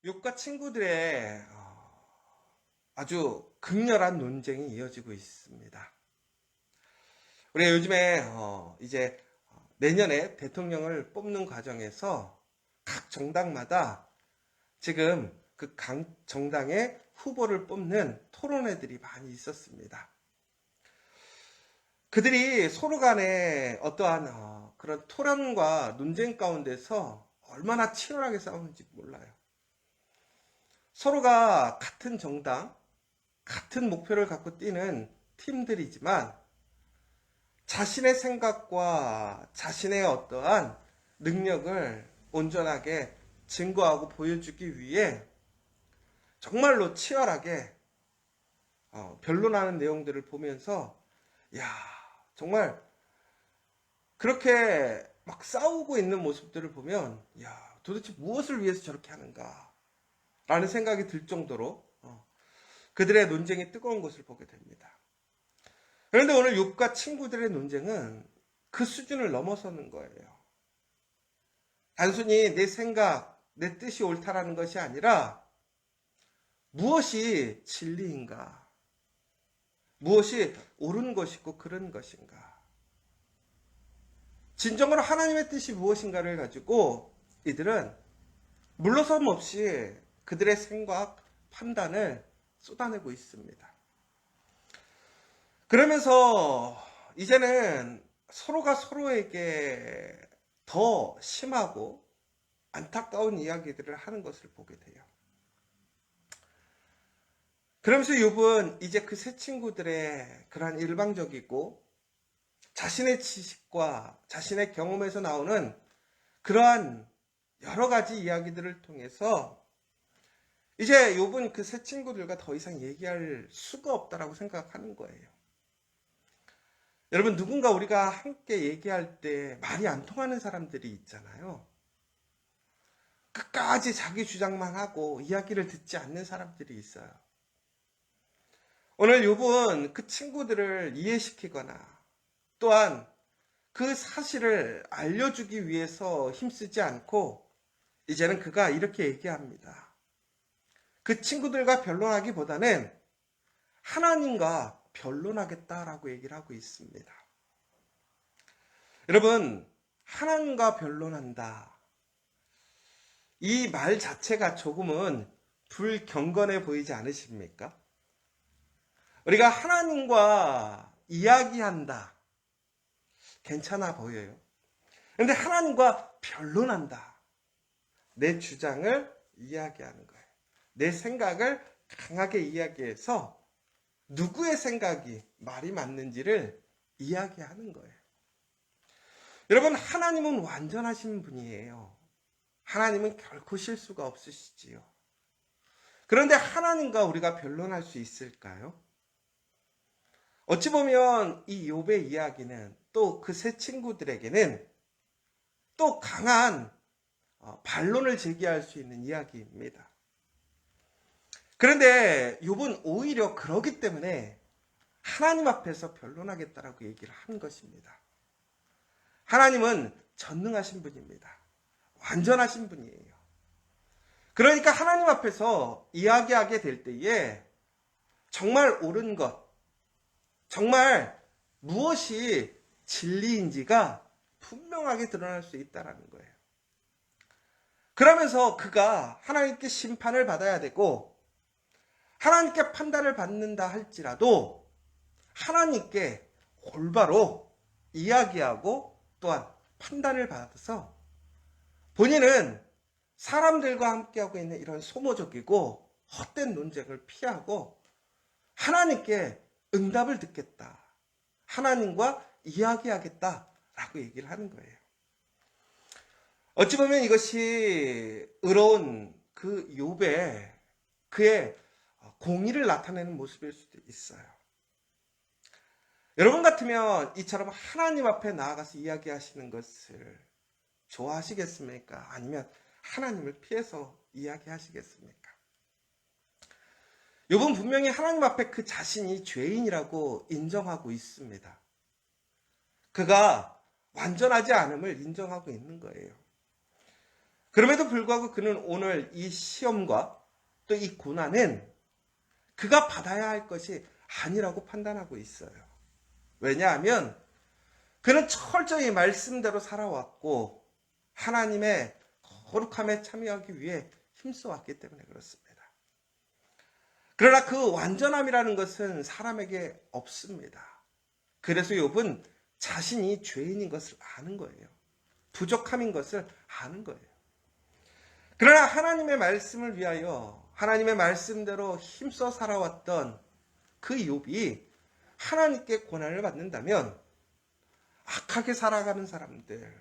욥과 친구들의 아주 극렬한 논쟁이 이어지고 있습니다. 우리가 요즘에 이제 내년에 대통령을 뽑는 과정에서 각 정당마다 지금 그 각 정당의 후보를 뽑는 토론회들이 많이 있었습니다. 그들이 서로 간에 어떠한 그런 토론과 논쟁 가운데서 얼마나 치열하게 싸우는지 몰라요. 서로가 같은 정당, 같은 목표를 갖고 뛰는 팀들이지만 자신의 생각과 자신의 어떠한 능력을 온전하게 증거하고 보여주기 위해 정말로 치열하게 변론하는 내용들을 보면서 야, 정말 그렇게 막 싸우고 있는 모습들을 보면 야, 도대체 무엇을 위해서 저렇게 하는가 라는 생각이 들 정도로 그들의 논쟁이 뜨거운 것을 보게 됩니다. 그런데 오늘 욥과 친구들의 논쟁은 그 수준을 넘어서는 거예요. 단순히 내 생각, 내 뜻이 옳다라는 것이 아니라 무엇이 진리인가? 무엇이 옳은 것이고 그른 것인가? 진정으로 하나님의 뜻이 무엇인가를 가지고 이들은 물러섬 없이 그들의 생각, 판단을 쏟아내고 있습니다. 그러면서 이제는 서로가 서로에게 더 심하고 안타까운 이야기들을 하는 것을 보게 돼요. 그러면서 욥은 이제 그 세 친구들의 그러한 일방적이고 자신의 지식과 자신의 경험에서 나오는 그러한 여러 가지 이야기들을 통해서 이제 욥은 그 세 친구들과 더 이상 얘기할 수가 없다라고 생각하는 거예요. 여러분, 누군가 우리가 함께 얘기할 때 말이 안 통하는 사람들이 있잖아요. 끝까지 자기 주장만 하고 이야기를 듣지 않는 사람들이 있어요. 오늘 욥은 그 친구들을 이해시키거나 또한 그 사실을 알려주기 위해서 힘쓰지 않고 이제는 그가 이렇게 얘기합니다. 그 친구들과 변론하기보다는 하나님과 변론하겠다라고 얘기를 하고 있습니다. 여러분, 하나님과 변론한다. 이 말 자체가 조금은 불경건해 보이지 않으십니까? 우리가 하나님과 이야기한다. 괜찮아 보여요. 그런데 하나님과 변론한다. 내 주장을 이야기하는 거예요. 내 생각을 강하게 이야기해서 누구의 생각이 말이 맞는지를 이야기하는 거예요. 여러분, 하나님은 완전하신 분이에요. 하나님은 결코 실수가 없으시지요. 그런데 하나님과 우리가 변론할 수 있을까요? 어찌 보면 이 욥의 이야기는 또 그 세 친구들에게는 또 강한 반론을 제기할 수 있는 이야기입니다. 그런데 욥은 오히려 그러기 때문에 하나님 앞에서 변론하겠다라고 얘기를 한 것입니다. 하나님은 전능하신 분입니다. 완전하신 분이에요. 그러니까 하나님 앞에서 이야기하게 될 때에 정말 옳은 것, 정말 무엇이 진리인지가 분명하게 드러날 수 있다는 거예요. 그러면서 그가 하나님께 심판을 받아야 되고 하나님께 판단을 받는다 할지라도 하나님께 골바로 이야기하고 또한 판단을 받아서 본인은 사람들과 함께하고 있는 이런 소모적이고 헛된 논쟁을 피하고 하나님께 응답을 듣겠다. 하나님과 이야기하겠다라고 얘기를 하는 거예요. 어찌 보면 이것이 의로운 그 욥의 그의 공의를 나타내는 모습일 수도 있어요. 여러분 같으면 이처럼 하나님 앞에 나아가서 이야기하시는 것을 좋아하시겠습니까? 아니면 하나님을 피해서 이야기하시겠습니까? 욥은 분명히 하나님 앞에 그 자신이 죄인이라고 인정하고 있습니다. 그가 완전하지 않음을 인정하고 있는 거예요. 그럼에도 불구하고 그는 오늘 이 시험과 또 이 고난은 그가 받아야 할 것이 아니라고 판단하고 있어요. 왜냐하면 그는 철저히 말씀대로 살아왔고 하나님의 거룩함에 참여하기 위해 힘써왔기 때문에 그렇습니다. 그러나 그 완전함이라는 것은 사람에게 없습니다. 그래서 욥은 자신이 죄인인 것을 아는 거예요. 부족함인 것을 아는 거예요. 그러나 하나님의 말씀을 위하여 하나님의 말씀대로 힘써 살아왔던 그 욥이 하나님께 고난을 받는다면 악하게 살아가는 사람들,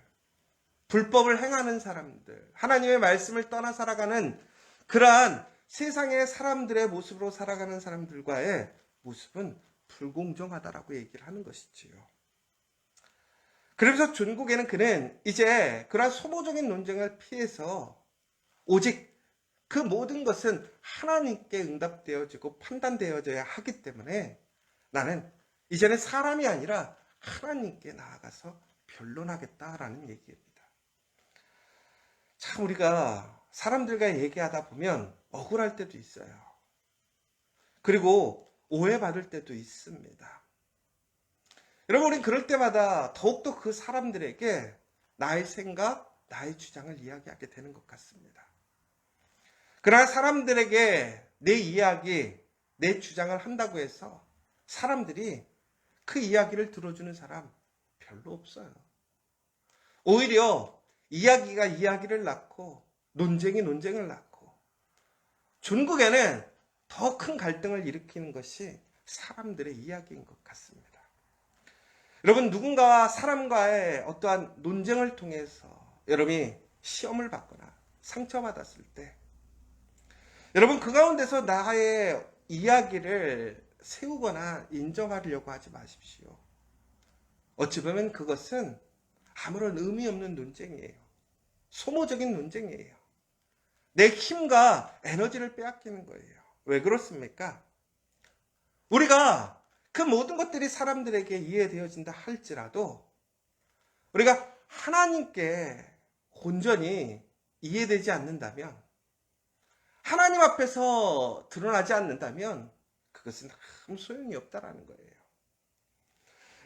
불법을 행하는 사람들, 하나님의 말씀을 떠나 살아가는 그러한 세상의 사람들의 모습으로 살아가는 사람들과의 모습은 불공정하다라고 얘기를 하는 것이지요. 그러면서 종국에는 그는 이제 그러한 소모적인 논쟁을 피해서 오직 그 모든 것은 하나님께 응답되어지고 판단되어져야 하기 때문에 나는 이제는 사람이 아니라 하나님께 나아가서 변론하겠다라는 얘기입니다. 참 우리가 사람들과 얘기하다 보면 억울할 때도 있어요. 그리고 오해받을 때도 있습니다. 여러분, 우린 그럴 때마다 더욱더 그 사람들에게 나의 생각, 나의 주장을 이야기하게 되는 것 같습니다. 그러나 사람들에게 내 이야기, 내 주장을 한다고 해서 사람들이 그 이야기를 들어주는 사람 별로 없어요. 오히려 이야기가 이야기를 낳고 논쟁이 논쟁을 낳고 중국에는 더 큰 갈등을 일으키는 것이 사람들의 이야기인 것 같습니다. 여러분, 누군가와 사람과의 어떠한 논쟁을 통해서 여러분이 시험을 받거나 상처받았을 때 여러분 그 가운데서 나의 이야기를 세우거나 인정하려고 하지 마십시오. 어찌 보면 그것은 아무런 의미 없는 논쟁이에요. 소모적인 논쟁이에요. 내 힘과 에너지를 빼앗기는 거예요. 왜 그렇습니까? 우리가 그 모든 것들이 사람들에게 이해되어진다 할지라도 우리가 하나님께 온전히 이해되지 않는다면, 하나님 앞에서 드러나지 않는다면 그것은 아무 소용이 없다라는 거예요.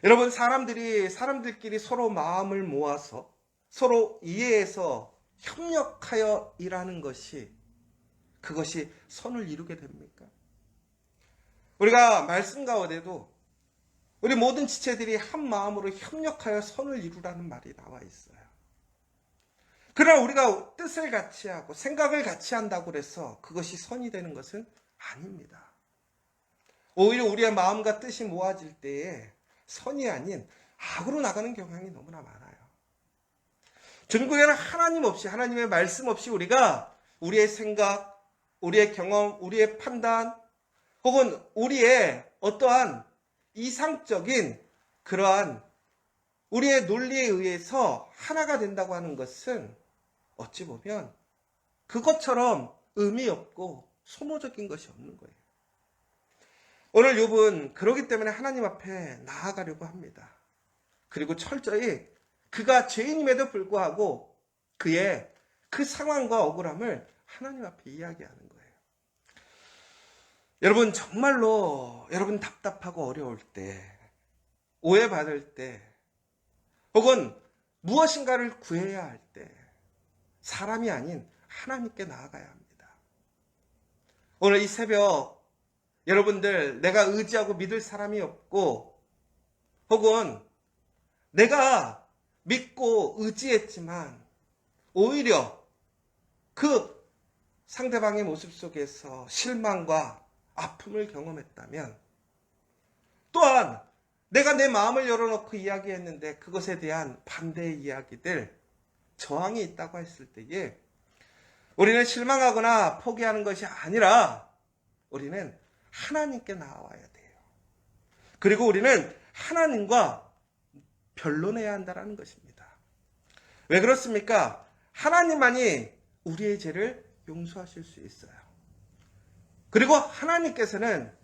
여러분, 사람들끼리 서로 마음을 모아서 서로 이해해서 협력하여 일하는 그것이 선을 이루게 됩니까? 우리가 말씀 가운데도 우리 모든 지체들이 한 마음으로 협력하여 선을 이루라는 말이 나와 있어요. 그러나 우리가 뜻을 같이 하고 생각을 같이 한다고 해서 그것이 선이 되는 것은 아닙니다. 오히려 우리의 마음과 뜻이 모아질 때에 선이 아닌 악으로 나가는 경향이 너무나 많아요. 전국에는 하나님 없이, 하나님의 말씀 없이 우리가 우리의 생각, 우리의 경험, 우리의 판단, 혹은 우리의 어떠한 이상적인 그러한 우리의 논리에 의해서 하나가 된다고 하는 것은 어찌 보면 그것처럼 의미 없고 소모적인 것이 없는 거예요. 오늘 욥은 그러기 때문에 하나님 앞에 나아가려고 합니다. 그리고 철저히 그가 죄인임에도 불구하고 그의 그 상황과 억울함을 하나님 앞에 이야기하는 거예요. 여러분, 정말로 여러분 답답하고 어려울 때, 오해받을 때, 혹은 무엇인가를 구해야 할 때 사람이 아닌 하나님께 나아가야 합니다. 오늘 이 새벽 여러분들, 내가 의지하고 믿을 사람이 없고 혹은 내가 믿고 의지했지만 오히려 그 상대방의 모습 속에서 실망과 아픔을 경험했다면, 또한 내가 내 마음을 열어놓고 이야기했는데 그것에 대한 반대의 이야기들, 저항이 있다고 했을 때에 우리는 실망하거나 포기하는 것이 아니라 우리는 하나님께 나와야 돼요. 그리고 우리는 하나님과 변론해야 한다는 것입니다. 왜 그렇습니까? 하나님만이 우리의 죄를 용서하실 수 있어요. 그리고 하나님께서는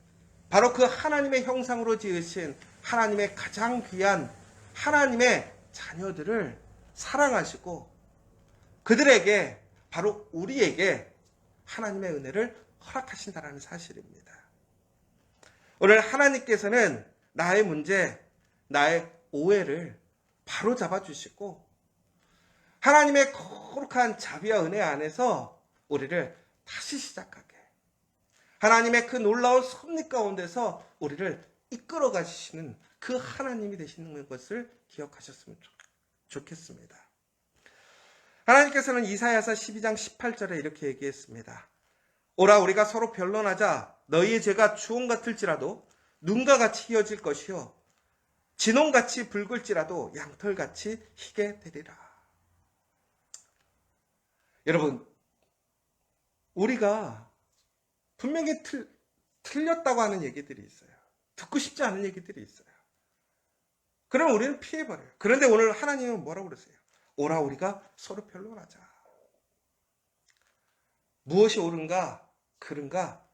바로 그 하나님의 형상으로 지으신 하나님의 가장 귀한 하나님의 자녀들을 사랑하시고 그들에게 바로 우리에게 하나님의 은혜를 허락하신다는 사실입니다. 오늘 하나님께서는 나의 문제, 나의 오해를 바로 잡아주시고 하나님의 거룩한 자비와 은혜 안에서 우리를 다시 시작하게 하나님의 그 놀라운 섭리 가운데서 우리를 이끌어 가시는 그 하나님이 되시는 것을 기억하셨으면 좋겠습니다. 하나님께서는 이사야서 12장 18절에 이렇게 얘기했습니다. 오라 우리가 서로 변론하자. 너희의 죄가 주홍 같을지라도 눈과 같이 희어질 것이요 진홍같이 붉을지라도 양털같이 희게 되리라. 여러분, 우리가 분명히 틀렸다고 하는 얘기들이 있어요. 듣고 싶지 않은 얘기들이 있어요. 그럼 우리는 피해버려요. 그런데 오늘 하나님은 뭐라고 그러세요? 오라 우리가 서로 변론하자. 무엇이 옳은가 그른가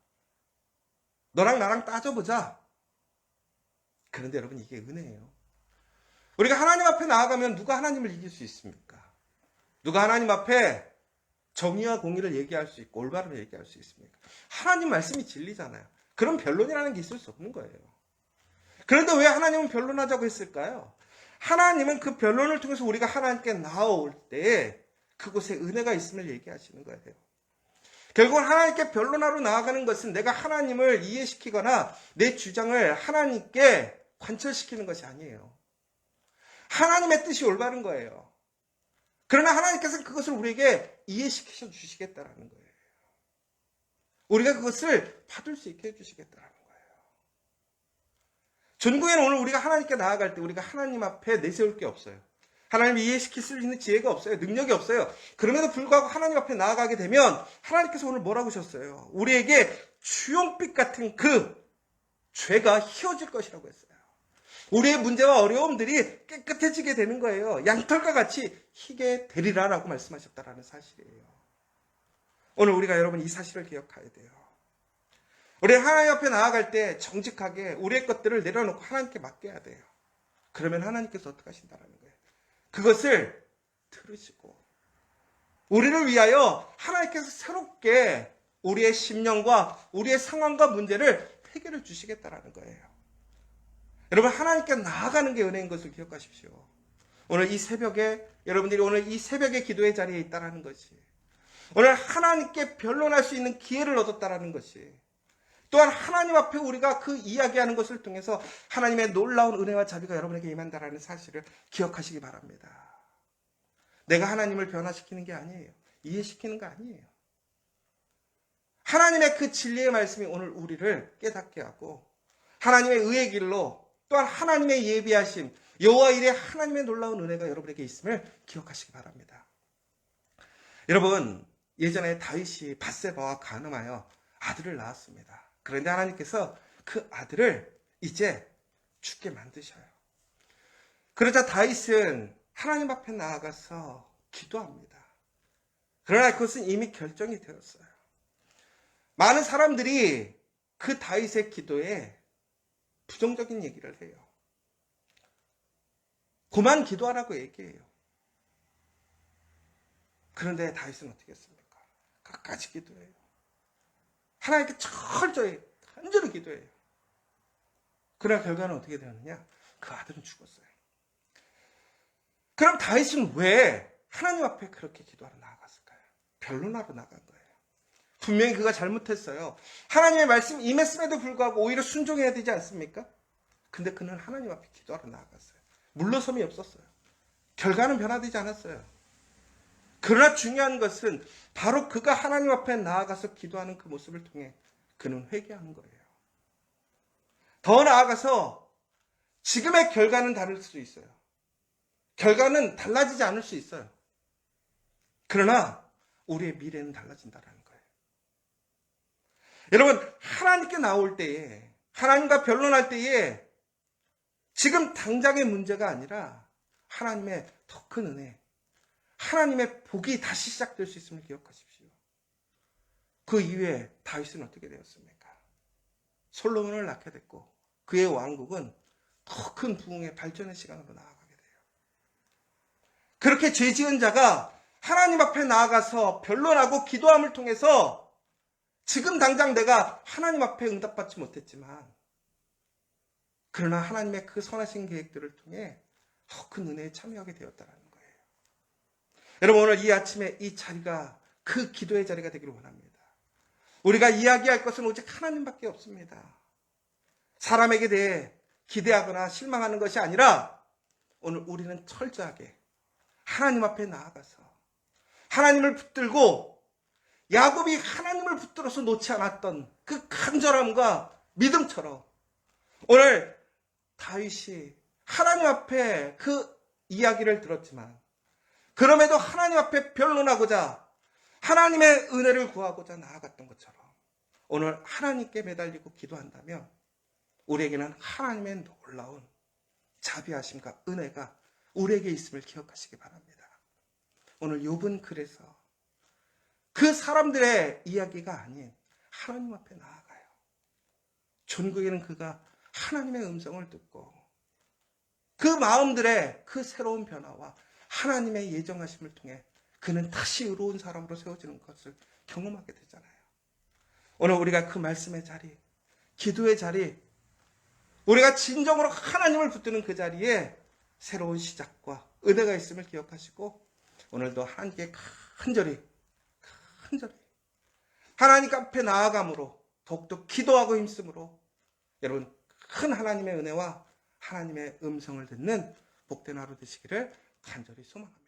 너랑 나랑 따져보자. 그런데 여러분 이게 은혜예요. 우리가 하나님 앞에 나아가면 누가 하나님을 이길 수 있습니까? 누가 하나님 앞에 정의와 공의를 얘기할 수 있고 올바름을 얘기할 수 있습니까? 하나님 말씀이 진리잖아요. 그럼 변론이라는 게 있을 수 없는 거예요. 그런데 왜 하나님은 변론하자고 했을까요? 하나님은 그 변론을 통해서 우리가 하나님께 나아올 때 그곳에 은혜가 있음을 얘기하시는 거예요. 결국은 하나님께 변론하러 나아가는 것은 내가 하나님을 이해시키거나 내 주장을 하나님께 관철시키는 것이 아니에요. 하나님의 뜻이 올바른 거예요. 그러나 하나님께서는 그것을 우리에게 이해시켜 주시겠다라는 거예요. 우리가 그것을 받을 수 있게 해주시겠다라는 거예요. 전국에는 오늘 우리가 하나님께 나아갈 때 우리가 하나님 앞에 내세울 게 없어요. 하나님을 이해시킬 수 있는 지혜가 없어요. 능력이 없어요. 그럼에도 불구하고 하나님 앞에 나아가게 되면 하나님께서 오늘 뭐라고 하셨어요? 우리에게 주홍빛 같은 그 죄가 희어질 것이라고 했어요. 우리의 문제와 어려움들이 깨끗해지게 되는 거예요. 양털과 같이 희게 되리라라고 말씀하셨다라는 사실이에요. 오늘 우리가 여러분 이 사실을 기억해야 돼요. 우리 하나님 앞에 나아갈 때 정직하게 우리의 것들을 내려놓고 하나님께 맡겨야 돼요. 그러면 하나님께서 어떻게 하신다라는 거예요. 그것을 들으시고 우리를 위하여 하나님께서 새롭게 우리의 심령과 우리의 상황과 문제를 해결해 주시겠다라는 거예요. 여러분 하나님께 나아가는 게 은혜인 것을 기억하십시오. 오늘 이 새벽에 여러분들이 오늘 이 새벽의 기도의 자리에 있다라는 것이 오늘 하나님께 변론할 수 있는 기회를 얻었다라는 것이 또한 하나님 앞에 우리가 그 이야기하는 것을 통해서 하나님의 놀라운 은혜와 자비가 여러분에게 임한다라는 사실을 기억하시기 바랍니다. 내가 하나님을 변화시키는 게 아니에요. 이해시키는 거 아니에요. 하나님의 그 진리의 말씀이 오늘 우리를 깨닫게 하고 하나님의 의의 길로 또한 하나님의 예비하심 여호와 일에 하나님의 놀라운 은혜가 여러분에게 있음을 기억하시기 바랍니다. 여러분 예전에 다윗이 밧세바와 간음하여 아들을 낳았습니다. 그런데 하나님께서 그 아들을 이제 죽게 만드셔요. 그러자 다윗은 하나님 앞에 나아가서 기도합니다. 그러나 그것은 이미 결정이 되었어요. 많은 사람들이 그 다윗의 기도에 부정적인 얘기를 해요. 그만 기도하라고 얘기해요. 그런데 다윗은 어떻게 했습니까? 끝까지 기도해요. 하나님께 철저히 간절히 기도해요. 그러나 결과는 어떻게 되었느냐? 그 아들은 죽었어요. 그럼 다윗은 왜 하나님 앞에 그렇게 기도하러 나아갔을까요? 변론하러 나간 거예요. 분명히 그가 잘못했어요. 하나님의 말씀이 임했음에도 불구하고 오히려 순종해야 되지 않습니까? 근데 그는 하나님 앞에 기도하러 나아갔어요. 물러섬이 없었어요. 결과는 변화되지 않았어요. 그러나 중요한 것은 바로 그가 하나님 앞에 나아가서 기도하는 그 모습을 통해 그는 회개하는 거예요. 더 나아가서 지금의 결과는 다를 수 있어요. 결과는 달라지지 않을 수 있어요. 그러나 우리의 미래는 달라진다는 거예요. 여러분 하나님께 나올 때에 하나님과 변론할 때에 지금 당장의 문제가 아니라 하나님의 더 큰 은혜 하나님의 복이 다시 시작될 수 있음을 기억하십시오. 그 이후에 다윗은 어떻게 되었습니까? 솔로몬을 낳게 됐고 그의 왕국은 더 큰 부흥의 발전의 시간으로 나아가게 돼요. 그렇게 죄 지은 자가 하나님 앞에 나아가서 변론하고 기도함을 통해서 지금 당장 내가 하나님 앞에 응답받지 못했지만 그러나 하나님의 그 선하신 계획들을 통해 더 큰 은혜에 참여하게 되었다는 거예요. 여러분, 오늘 이 아침에 이 자리가 그 기도의 자리가 되기를 원합니다. 우리가 이야기할 것은 오직 하나님밖에 없습니다. 사람에게 대해 기대하거나 실망하는 것이 아니라 오늘 우리는 철저하게 하나님 앞에 나아가서 하나님을 붙들고 야곱이 하나님을 붙들어서 놓지 않았던 그 간절함과 믿음처럼 오늘 다윗이 하나님 앞에 그 이야기를 들었지만 그럼에도 하나님 앞에 변론하고자 하나님의 은혜를 구하고자 나아갔던 것처럼 오늘 하나님께 매달리고 기도한다면 우리에게는 하나님의 놀라운 자비하심과 은혜가 우리에게 있음을 기억하시기 바랍니다. 오늘 욥은 그래서 그 사람들의 이야기가 아닌 하나님 앞에 나아가요. 종국에는 그가 하나님의 음성을 듣고 그 마음들의 그 새로운 변화와 하나님의 예정하심을 통해 그는 다시 의로운 사람으로 세워지는 것을 경험하게 되잖아요. 오늘 우리가 그 말씀의 자리, 기도의 자리, 우리가 진정으로 하나님을 붙드는 그 자리에 새로운 시작과 은혜가 있음을 기억하시고 오늘도 하나님께 간절히 하나님 앞에 나아감으로 더욱더 기도하고 힘쓰므로 여러분 큰 하나님의 은혜와 하나님의 음성을 듣는 복된 하루 되시기를 간절히 소망합니다.